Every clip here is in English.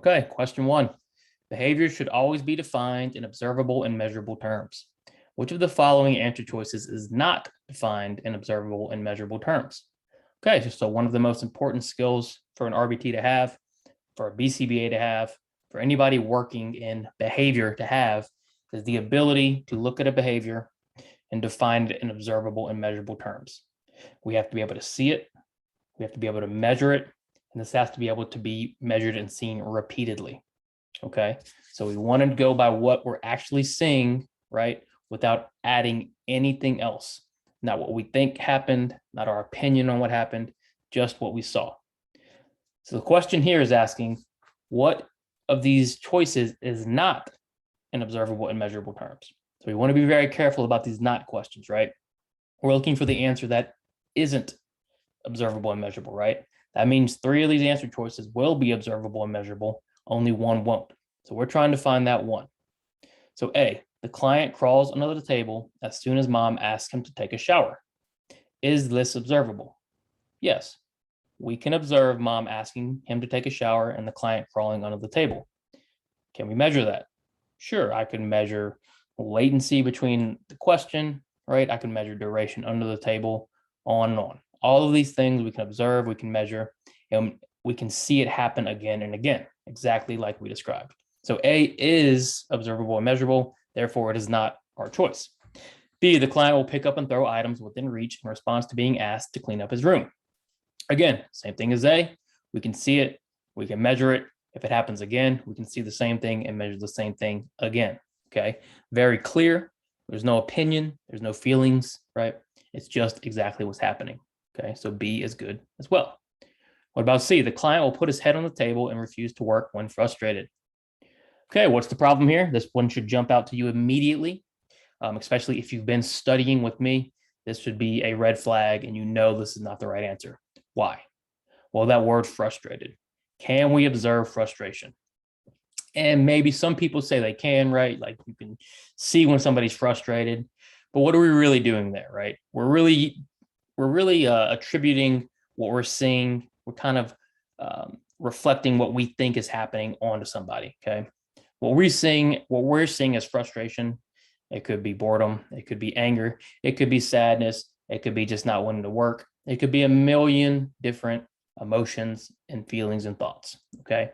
Okay, question 1. Behavior should always be defined in observable and measurable terms. Which of the following answer choices is not defined in observable and measurable terms? Okay, so one of the most important skills for an RBT to have, for a BCBA to have, for anybody working in behavior to have, is the ability to look at a behavior and define it in observable and measurable terms. We have to be able to see it, we have to be able to measure it, and this has to be able to be measured and seen repeatedly. Okay, so we want to go by what we're actually seeing, right, without adding anything else. Not what we think happened, not our opinion on what happened, just what we saw. So the question here is asking, what of these choices is not in observable and measurable terms? So we want to be very careful about these not questions, right? We're looking for the answer that isn't observable and measurable, right? That means 3 of these answer choices will be observable and measurable, only 1 won't. So we're trying to find that 1. So A, the client crawls under the table as soon as mom asks him to take a shower. Is this observable? Yes. We can observe mom asking him to take a shower and the client crawling under the table. Can we measure that? Sure, I can measure latency between the question, right? I can measure duration under the table, on and on. All of these things we can observe, we can measure, and we can see it happen again and again, exactly like we described. So A is observable and measurable, therefore it is not our choice. B, the client will pick up and throw items within reach in response to being asked to clean up his room. Again, same thing as A, we can see it, we can measure it. If it happens again, we can see the same thing and measure the same thing again, okay? Very clear, there's no opinion, there's no feelings, right? It's just exactly what's happening. Okay, so B is good as well. What about C? The client will put his head on the table and refuse to work when frustrated. Okay, what's the problem here? This one should jump out to you immediately, especially if you've been studying with me. This should be a red flag and you know this is not the right answer. Why? Well, that word frustrated. Can we observe frustration? And maybe some people say they can, right? Like you can see when somebody's frustrated, but what are we really doing there, right? We're really attributing what we're seeing. We're kind of reflecting what we think is happening onto somebody. Okay, what we're seeing as frustration. It could be boredom. It could be anger. It could be sadness. It could be just not wanting to work. It could be a million different emotions and feelings and thoughts. Okay,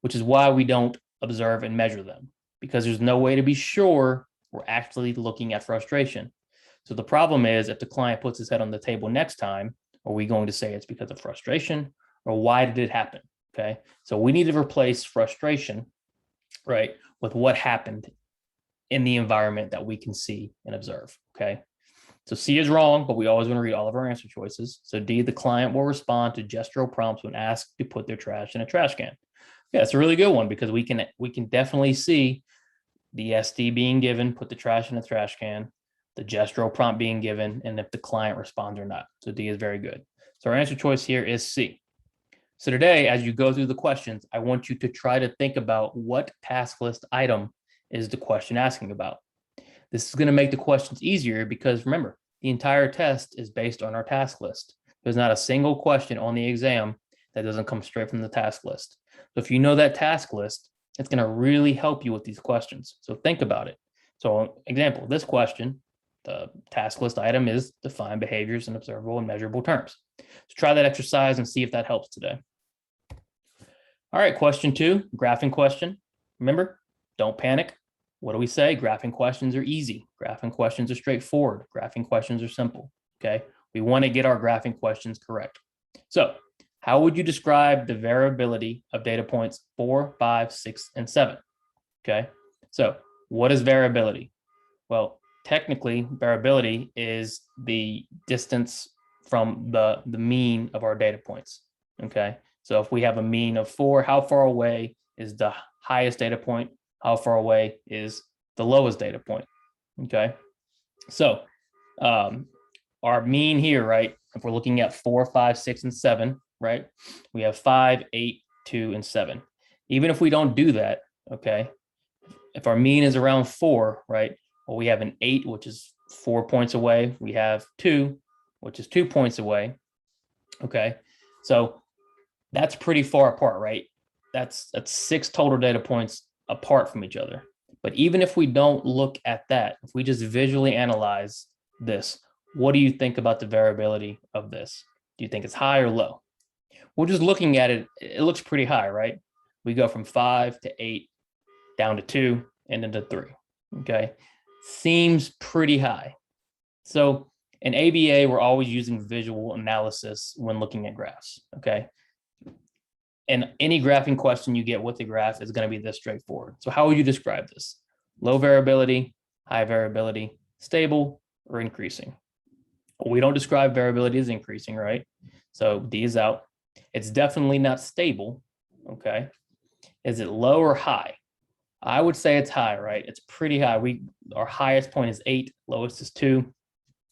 which is why we don't observe and measure them, because there's no way to be sure we're actually looking at frustration. So the problem is, if the client puts his head on the table next time, are we going to say it's because of frustration, or why did it happen? Okay, so we need to replace frustration, right, with what happened in the environment that we can see and observe. Okay, so C is wrong, but we always want to read all of our answer choices. So D, the client will respond to gestural prompts when asked to put their trash in a trash can. Yeah, it's a really good one, because we can definitely see the SD being given, put the trash in a trash can, the gestural prompt being given, and if the client responds or not. So D is very good. So our answer choice here is C. So today, as you go through the questions, I want you to try to think about what task list item is the question asking about. This is going to make the questions easier, because remember, the entire test is based on our task list. There's not a single question on the exam that doesn't come straight from the task list. So if you know that task list, it's going to really help you with these questions. So think about it. So example, this question, the task list item is define behaviors in observable and measurable terms. So try that exercise and see if that helps today. All right, question 2, graphing question. Remember, don't panic. What do we say? Graphing questions are easy. Graphing questions are straightforward. Graphing questions are simple, okay? We want to get our graphing questions correct. So how would you describe the variability of data points 4, 5, 6, and 7? Okay, so what is variability? Well, technically, variability is the distance from the mean of our data points. Okay, so if we have a mean of 4, how far away is the highest data point? How far away is the lowest data point? Okay, so our mean here, right? If we're looking at 4, 5, 6, and 7, right? We have 5, 8, 2, and 7. Even if we don't do that, okay, if our mean is around 4, right? Well, we have an 8, which is 4 points away. We have 2, which is 2 points away. Okay, so that's pretty far apart, right? That's 6 total data points apart from each other. But even if we don't look at that, if we just visually analyze this, what do you think about the variability of this? Do you think it's high or low? We're just looking at it. It looks pretty high, right? We go from 5 to 8 down to 2 and then to 3. Okay. Seems pretty high. So in ABA, we're always using visual analysis when looking at graphs. Okay. And any graphing question you get with the graph is going to be this straightforward. So how would you describe this? Low variability, high variability, stable, or increasing? Well, we don't describe variability as increasing, right? So D is out. It's definitely not stable. Okay. Is it low or high? I would say it's high, right? It's pretty high. Our highest point is 8, lowest is 2.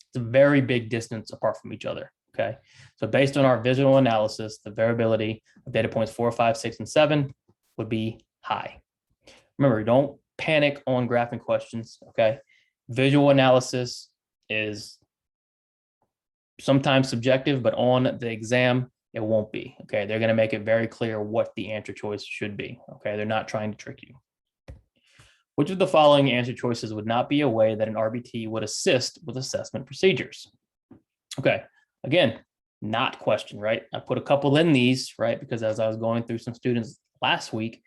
It's a very big distance apart from each other. Okay. So based on our visual analysis, the variability of data points 4, 5, 6, and 7 would be high. Remember, don't panic on graphing questions. Okay. Visual analysis is sometimes subjective, but on the exam, it won't be. Okay. They're going to make it very clear what the answer choice should be. Okay. They're not trying to trick you. Which of the following answer choices would not be a way that an RBT would assist with assessment procedures? Okay, again, not question, right? I put a couple in these, right? Because as I was going through some students last week,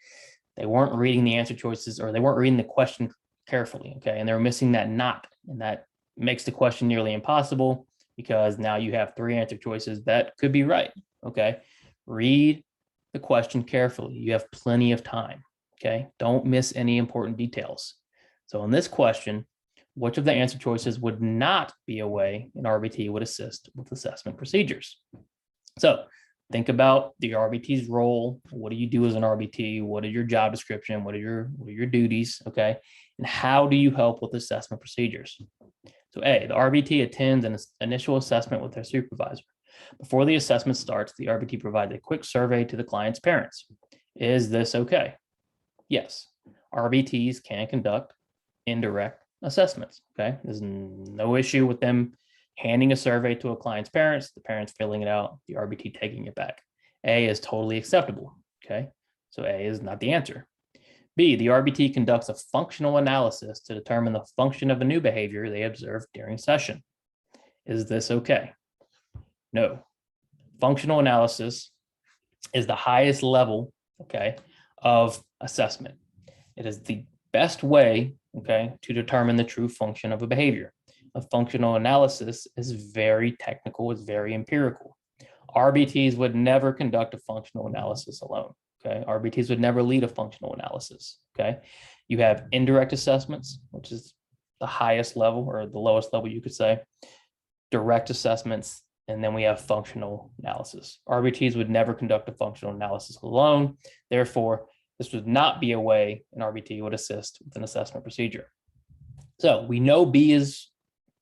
they weren't reading the answer choices or they weren't reading the question carefully, okay? And they were missing that not, and that makes the question nearly impossible because now you have 3 answer choices that could be right, okay? Read the question carefully. You have plenty of time. Okay, don't miss any important details. So in this question, which of the answer choices would not be a way an RBT would assist with assessment procedures? So think about the RBT's role. What do you do as an RBT? What is your job description? What are your duties? Okay, and how do you help with assessment procedures? So A, the RBT attends an initial assessment with their supervisor. Before the assessment starts, the RBT provides a quick survey to the client's parents. Is this okay? Yes, RBTs can conduct indirect assessments, okay? There's no issue with them handing a survey to a client's parents, the parents filling it out, the RBT taking it back. A is totally acceptable, okay? So A is not the answer. B, the RBT conducts a functional analysis to determine the function of a new behavior they observed during session. Is this okay? No. Functional analysis is the highest level, okay, of assessment. It is the best way, okay, to determine the true function of a behavior. A functional analysis is very technical, it's very empirical. RBTs would never conduct a functional analysis alone, okay? RBTs would never lead a functional analysis, okay? You have indirect assessments, which is the highest level or the lowest level, you could say, direct assessments, and then we have functional analysis. RBTs would never conduct a functional analysis alone. Therefore, this would not be a way an RBT would assist with an assessment procedure. So we know B is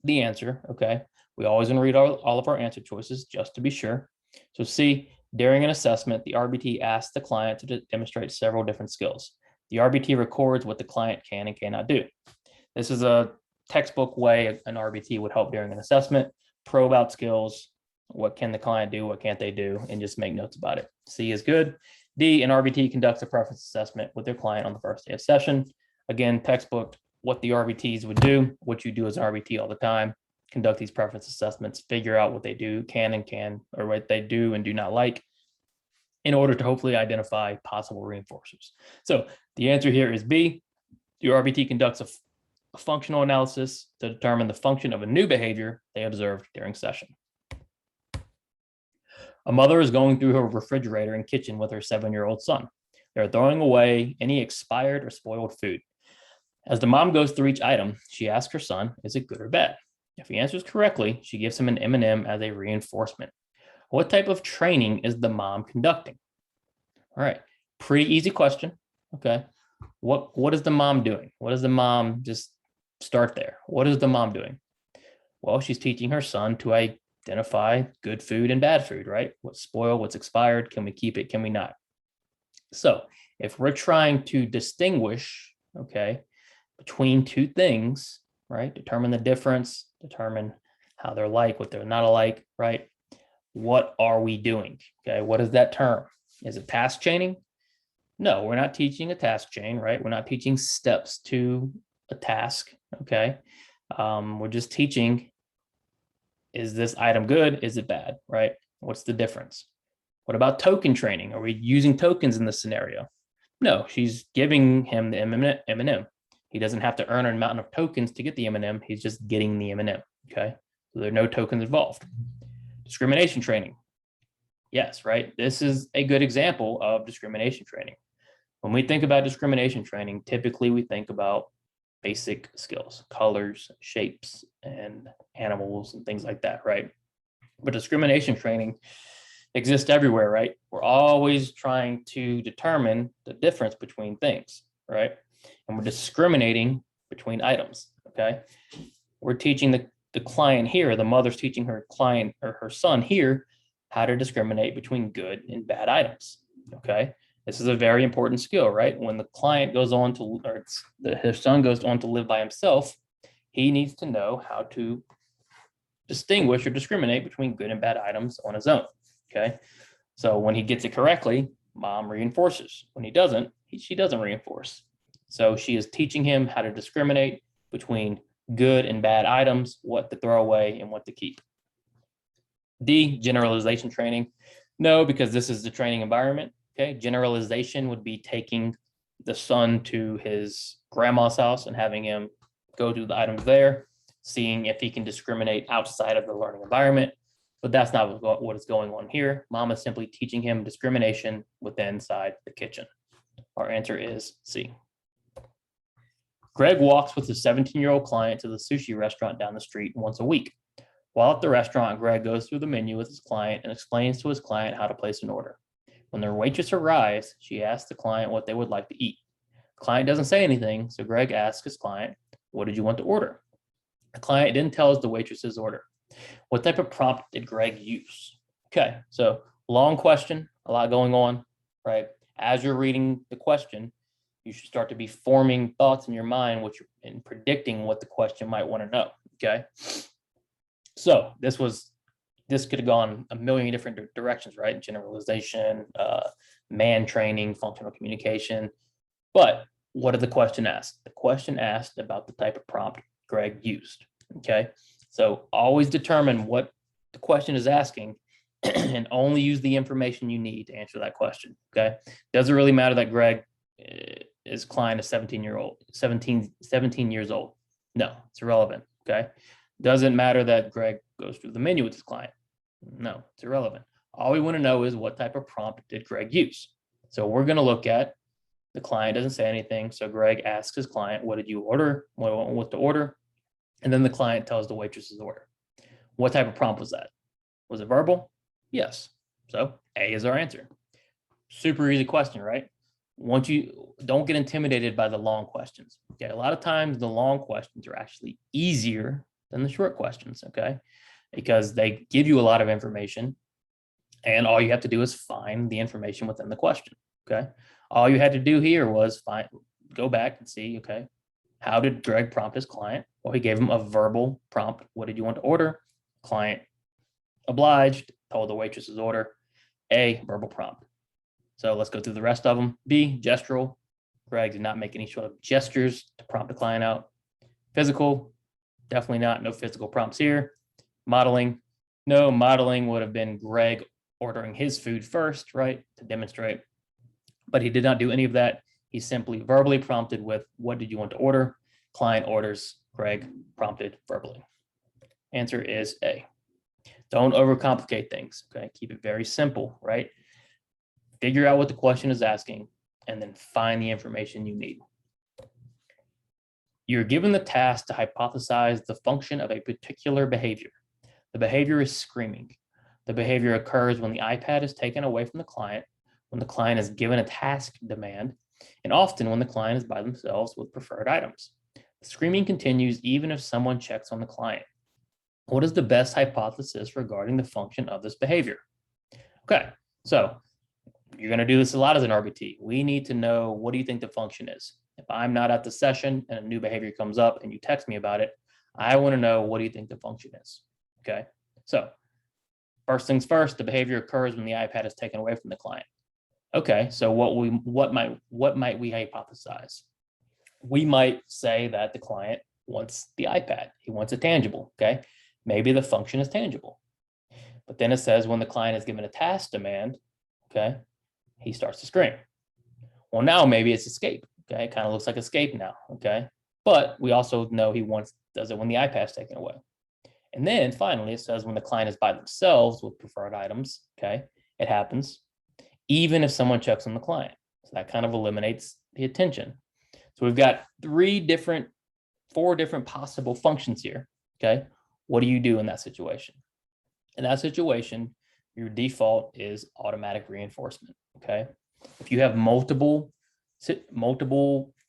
the answer, okay? We always want to read all of our answer choices just to be sure. So C, during an assessment, the RBT asks the client to demonstrate several different skills. The RBT records what the client can and cannot do. This is a textbook way an RBT would help during an assessment, probe out skills, what can the client do, what can't they do, and just make notes about it. C is good. D, an RBT conducts a preference assessment with their client on the first day of session. Again, textbook, what the RBTs would do, what you do as an RBT all the time, conduct these preference assessments, figure out what they do, or what they do and do not like, in order to hopefully identify possible reinforcers. So the answer here is B. The RBT conducts a functional analysis to determine the function of a new behavior they observed during session. A mother is going through her refrigerator and kitchen with her 7-year-old son. They're throwing away any expired or spoiled food. As the mom goes through each item, she asks her son, is it good or bad? If he answers correctly, she gives him an M&M as a reinforcement. What type of training is the mom conducting? All right, pretty easy question, okay? What is the mom doing? What is the mom, just start there. What is the mom doing? Well, she's teaching her son to identify good food and bad food, right? What's spoiled, what's expired, can we keep it, can we not? So if we're trying to distinguish, okay, between two things, right? Determine the difference, determine how they're like, what they're not alike, right? What are we doing? Okay, what is that term? Is it task chaining? No, we're not teaching a task chain, right? We're not teaching steps to a task, okay? We're just teaching, is this item good? Is it bad, right? What's the difference? What about token training? Are we using tokens in this scenario? No, she's giving him the M&M. He doesn't have to earn an amount of tokens to get the M&M. He's just getting the M&M, okay? So there are no tokens involved. Discrimination training. Yes, right? This is a good example of discrimination training. When we think about discrimination training, typically we think about basic skills, colors, shapes, and animals and things like that, right? But discrimination training exists everywhere, right? We're always trying to determine the difference between things, right? And we're discriminating between items, okay? We're teaching the client here, the mother's teaching her client or her son here how to discriminate between good and bad items, okay? This is a very important skill, right? When the client goes on to, or his son goes on to live by himself, he needs to know how to distinguish or discriminate between good and bad items on his own, okay? So when he gets it correctly, mom reinforces. When he doesn't, she doesn't reinforce. So she is teaching him how to discriminate between good and bad items, what to throw away and what to keep. D, generalization training. No, because this is the training environment. Okay, generalization would be taking the son to his grandma's house and having him go through the items there, seeing if he can discriminate outside of the learning environment. But that's not what is going on here. Mom is simply teaching him discrimination within inside the kitchen. Our answer is C. Greg walks with his 17-year-old client to the sushi restaurant down the street once a week. While at the restaurant, Greg goes through the menu with his client and explains to his client how to place an order. When the waitress arrives, she asks the client what they would like to eat. The client doesn't say anything, so Greg asks his client, "What did you want to order?" The client then tells the waitress's order. What type of prompt did Greg use? Okay, so long question, a lot going on, right? As you're reading the question, you should start to be forming thoughts in your mind and predicting what the question might want to know, okay? So this could have gone a million different directions, right? Generalization, man training, functional communication. But what did the question ask? The question asked about the type of prompt Greg used, okay? So always determine what the question is asking and only use the information you need to answer that question, okay? Doesn't really matter that Greg is client is 17 years old. No, it's irrelevant, okay? Doesn't matter that Greg goes through the menu with his client. No, it's irrelevant. All we want to know is what type of prompt did Greg use? So we're going to look at the client doesn't say anything. So Greg asks his client, what did you order? What to order? And then the client tells the waitress's order. What type of prompt was that? Was it verbal? Yes. So A is our answer. Super easy question, right? Once you don't get intimidated by the long questions. Okay, a lot of times the long questions are actually easier than the short questions, okay? Because they give you a lot of information and all you have to do is find the information within the question, okay? All you had to do here was go back and see, okay, how did Greg prompt his client? Well, he gave him a verbal prompt. What did you want to order? Client obliged, told the waitress's order. A, verbal prompt. So let's go through the rest of them. B, gestural. Greg did not make any sort of gestures to prompt the client out. Physical, definitely not. No physical prompts here. Modeling, no. Modeling would have been Greg ordering his food first, right, to demonstrate. But he did not do any of that. He simply verbally prompted with, what did you want to order? Client orders, Greg prompted verbally. Answer is A. Don't overcomplicate things, okay? Keep it very simple, right? Figure out what the question is asking and then find the information you need. You're given the task to hypothesize the function of a particular behavior. The behavior is screaming. The behavior occurs when the iPad is taken away from the client, when the client is given a task demand, and often when the client is by themselves with preferred items. The screaming continues even if someone checks on the client. What is the best hypothesis regarding the function of this behavior? Okay, so you're going to do this a lot as an RBT. We need to know, what do you think the function is? If I'm not at the session and a new behavior comes up and you text me about it, I want to know, what do you think the function is? Okay, so first things first, the behavior occurs when the iPad is taken away from the client. Okay, so what might we hypothesize? We might say that the client wants the iPad. He wants a tangible. Okay, maybe the function is tangible. But then it says when the client is given a task demand, okay, he starts to scream. Well, now maybe it's escape. Okay, it kind of looks like escape now. Okay, but we also know he does it when the iPad's taken away. And then finally, it says when the client is by themselves with preferred items. Okay, it happens even if someone checks on the client. So that kind of eliminates the attention. So we've got four different possible functions here. Okay, what do you do in that situation? In that situation, your default is automatic reinforcement. Okay, if you have multiple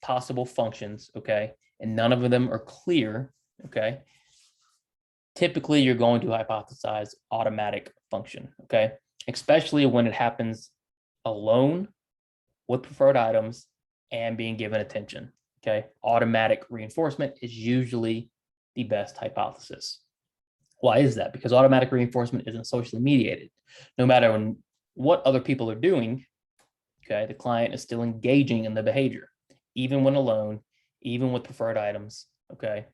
possible functions, okay, and none of them are clear, okay, typically you're going to hypothesize automatic function. Okay, especially when it happens alone with preferred items and being given attention. Okay, automatic reinforcement is usually the best hypothesis. Why is that? Because automatic reinforcement isn't socially mediated. No matter what other people are doing, okay, the client is still engaging in the behavior, even when alone, even with preferred items, okay,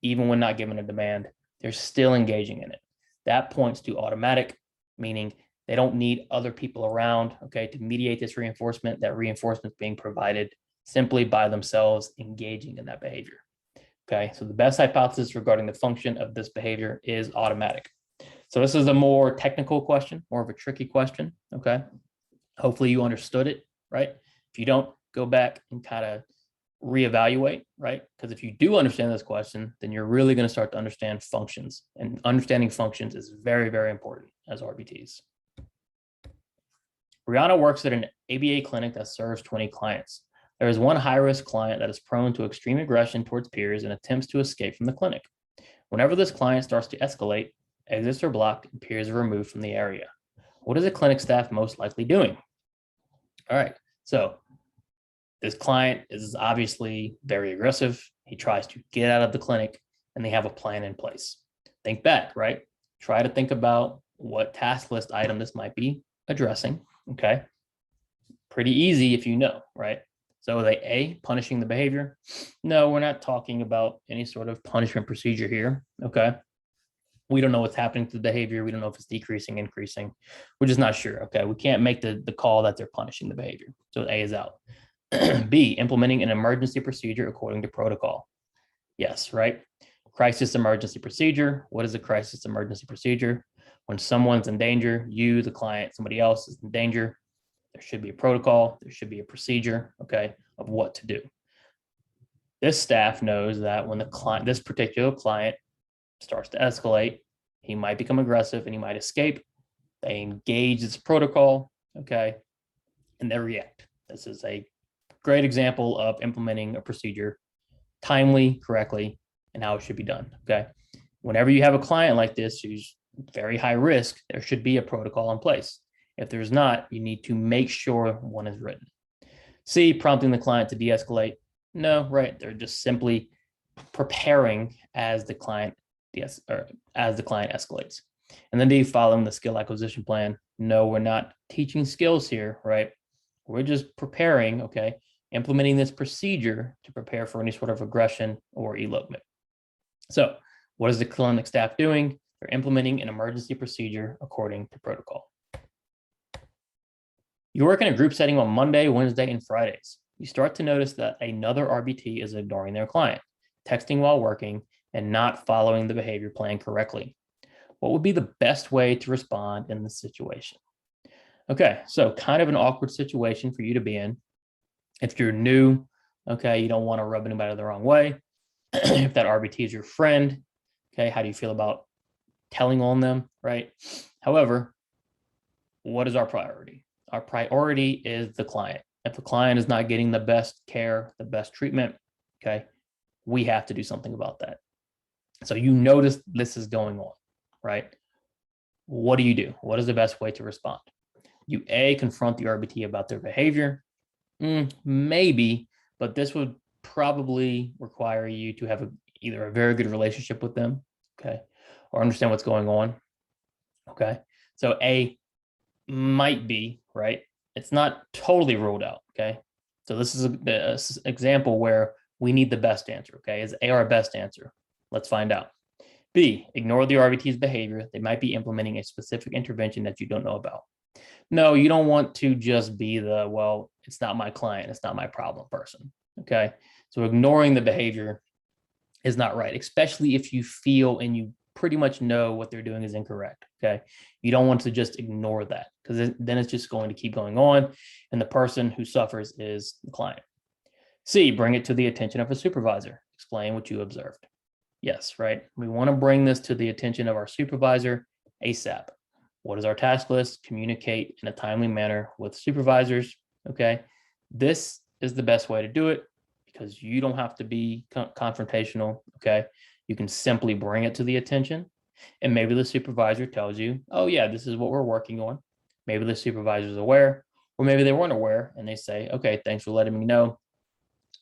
even when not given a demand, they're still engaging in it. That points to automatic, meaning they don't need other people around, okay, to mediate this reinforcement. That reinforcement is being provided simply by themselves engaging in that behavior. Okay, so the best hypothesis regarding the function of this behavior is automatic. So this is a more technical question, more of a tricky question, okay? Hopefully you understood it, right? If you don't, go back and kind of reevaluate, right? Because if you do understand this question, then you're really going to start to understand functions. And understanding functions is very, very important as RBTs. Brianna works at an ABA clinic that serves 20 clients. There is one high-risk client that is prone to extreme aggression towards peers and attempts to escape from the clinic. Whenever this client starts to escalate, exits are blocked and peers are removed from the area. What is the clinic staff most likely doing? All right, so this client is obviously very aggressive. He tries to get out of the clinic and they have a plan in place. Think back, right? Try to think about what task list item this might be addressing, okay? Pretty easy if you know, right? So are they A, punishing the behavior? No, we're not talking about any sort of punishment procedure here, okay? We don't know what's happening to the behavior. We don't know if it's decreasing, increasing. We're just not sure, okay? We can't make the call that they're punishing the behavior. So A is out. B, implementing an emergency procedure according to protocol. Yes, right? Crisis emergency procedure. What is a crisis emergency procedure? When someone's in danger, you, the client, somebody else is in danger, there should be a protocol, there should be a procedure, okay, of what to do. This staff knows that when this particular client starts to escalate, he might become aggressive and he might escape. They engage this protocol, okay, and they react. This is a great example of implementing a procedure timely, correctly, and how it should be done, okay? Whenever you have a client like this who's very high risk, there should be a protocol in place. If there's not, you need to make sure one is written. C, prompting the client to de-escalate. No, right, they're just simply preparing as the client escalates. And then D, following the skill acquisition plan. No, we're not teaching skills here, right? We're just preparing, okay, implementing this procedure to prepare for any sort of aggression or elopement. So what is the clinic staff doing? They're implementing an emergency procedure according to protocol. You work in a group setting on Monday, Wednesday, and Fridays. You start to notice that another RBT is ignoring their client, texting while working, and not following the behavior plan correctly. What would be the best way to respond in this situation? Okay, so kind of an awkward situation for you to be in. If you're new, okay, you don't want to rub anybody the wrong way. If that RBT is your friend, okay, how do you feel about telling on them, right? However, what is our priority? Our priority is the client. If the client is not getting the best care, the best treatment, okay, we have to do something about that. So you notice this is going on, right? What do you do? What is the best way to respond? You A, confront the RBT about their behavior. Maybe, but this would probably require you to have either a very good relationship with them, okay, or understand what's going on, okay? So A might be, right, it's not totally ruled out, okay? So this is an example where we need the best answer, okay? Is A our best answer? Let's find out. B, ignore the RBT's behavior. They might be implementing a specific intervention that you don't know about. No, you don't want to just be the, well, it's not my client, it's not my problem person, okay? So ignoring the behavior is not right, especially if you feel and you pretty much know what they're doing is incorrect, okay? You don't want to just ignore that because then it's just going to keep going on and the person who suffers is the client. C, bring it to the attention of a supervisor. Explain what you observed. Yes, right? We want to bring this to the attention of our supervisor ASAP. What is our task list? Communicate in a timely manner with supervisors, okay? This is the best way to do it because you don't have to be confrontational, okay? You can simply bring it to the attention and maybe the supervisor tells you, oh yeah, this is what we're working on. Maybe the supervisor is aware or maybe they weren't aware and they say, okay, thanks for letting me know.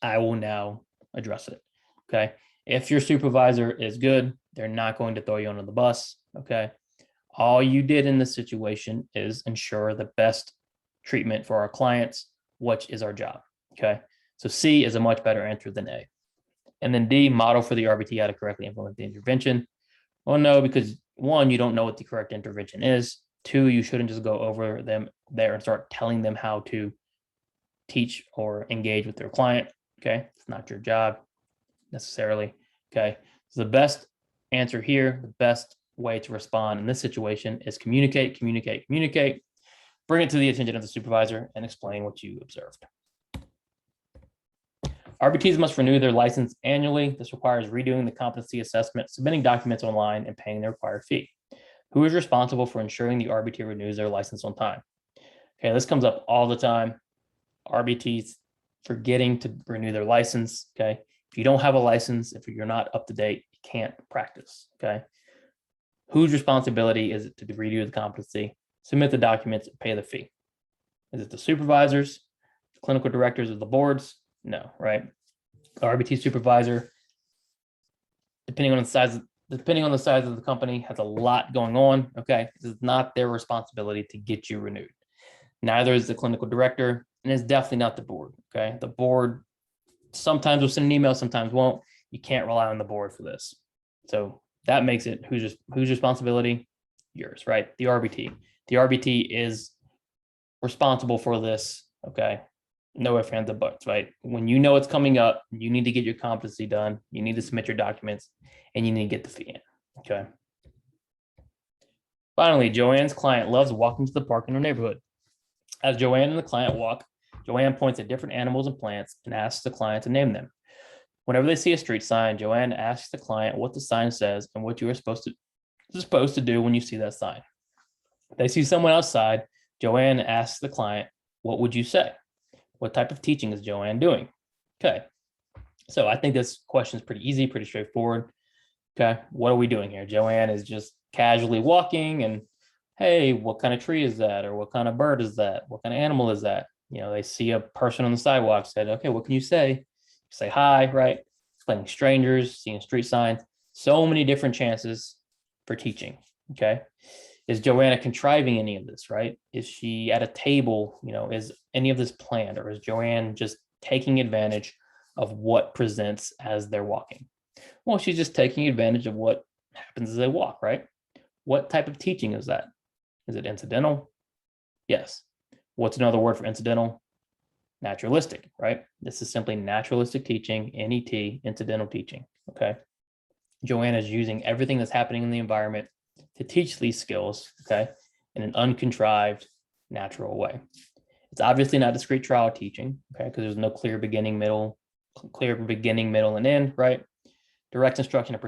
I will now address it, okay? If your supervisor is good, they're not going to throw you under the bus, okay? All you did in this situation is ensure the best treatment for our clients, which is our job, okay? So C is a much better answer than A. And then D, model for the RBT how to correctly implement the intervention. Well, no, because one, you don't know what the correct intervention is. Two, you shouldn't just go over them there and start telling them how to teach or engage with their client, okay? It's not your job necessarily, okay? So the best answer here, the best way to respond in this situation is communicate, communicate, communicate, bring it to the attention of the supervisor and explain what you observed. RBTs must renew their license annually. This requires redoing the competency assessment, submitting documents online, and paying the required fee. Who is responsible for ensuring the RBT renews their license on time? Okay, this comes up all the time. RBTs forgetting to renew their license, okay? If you don't have a license, if you're not up to date, you can't practice, okay? Whose responsibility is it to redo the competency, submit the documents, pay the fee? Is it the supervisors, the clinical directors of the boards? No, right? The RBT supervisor, depending on the size of the company, has a lot going on, okay? This is not their responsibility to get you renewed. Neither is the clinical director, and it's definitely not the board, okay? The board sometimes will send an email, sometimes won't. You can't rely on the board for this. So that makes it whose responsibility? Yours, right? The RBT. The RBT is responsible for this, okay? No ifs, ands, or buts, right? When you know it's coming up, you need to get your competency done. You need to submit your documents, and you need to get the fee in, okay? Finally, Joanne's client loves walking to the park in her neighborhood. As Joanne and the client walk, Joanne points at different animals and plants and asks the client to name them. Whenever they see a street sign, Joanne asks the client what the sign says and what you are supposed to do when you see that sign. If they see someone outside, Joanne asks the client, what would you say? What type of teaching is Joanne doing? Okay, so I think this question is pretty easy, pretty straightforward. Okay, what are we doing here? Joanne is just casually walking and, hey, what kind of tree is that? Or what kind of bird is that? What kind of animal is that? You know, they see a person on the sidewalk, said, okay, what can you say? You say hi, right? Explaining strangers, seeing a street sign, so many different chances for teaching, okay? Is Joanna contriving any of this, right? Is she at a table, you know, is any of this planned, or is Joanne just taking advantage of what presents as they're walking? Well, she's just taking advantage of what happens as they walk, right? What type of teaching is that? Is it incidental? Yes. What's another word for incidental? Naturalistic, right? This is simply naturalistic teaching, NET, incidental teaching, okay? Joanne is using everything that's happening in the environment to teach these skills, okay, in an uncontrived, natural way. It's obviously not discrete trial teaching, okay, because there's no clear beginning, middle, and end, right? Direct instruction and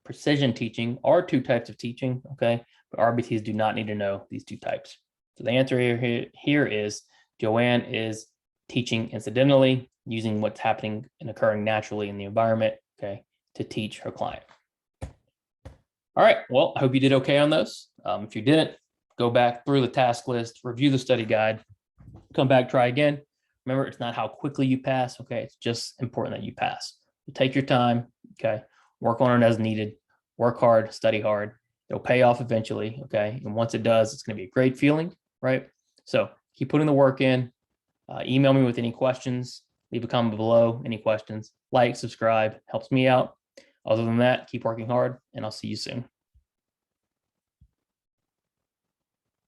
precision teaching are two types of teaching, okay, but RBTs do not need to know these two types. So the answer here is Joanne is teaching incidentally, using what's happening and occurring naturally in the environment, okay, to teach her client. All right, well, I hope you did okay on those. If you didn't, go back through the task list, review the study guide, come back, try again. Remember, it's not how quickly you pass, okay? It's just important that you pass. So take your time, okay? Work on it as needed, work hard, study hard. It'll pay off eventually, okay? And once it does, it's gonna be a great feeling, right? So Keep putting the work in. Email me with any questions. Leave a comment below, any questions. Like, subscribe, helps me out. Other than that, keep working hard, and I'll see you soon.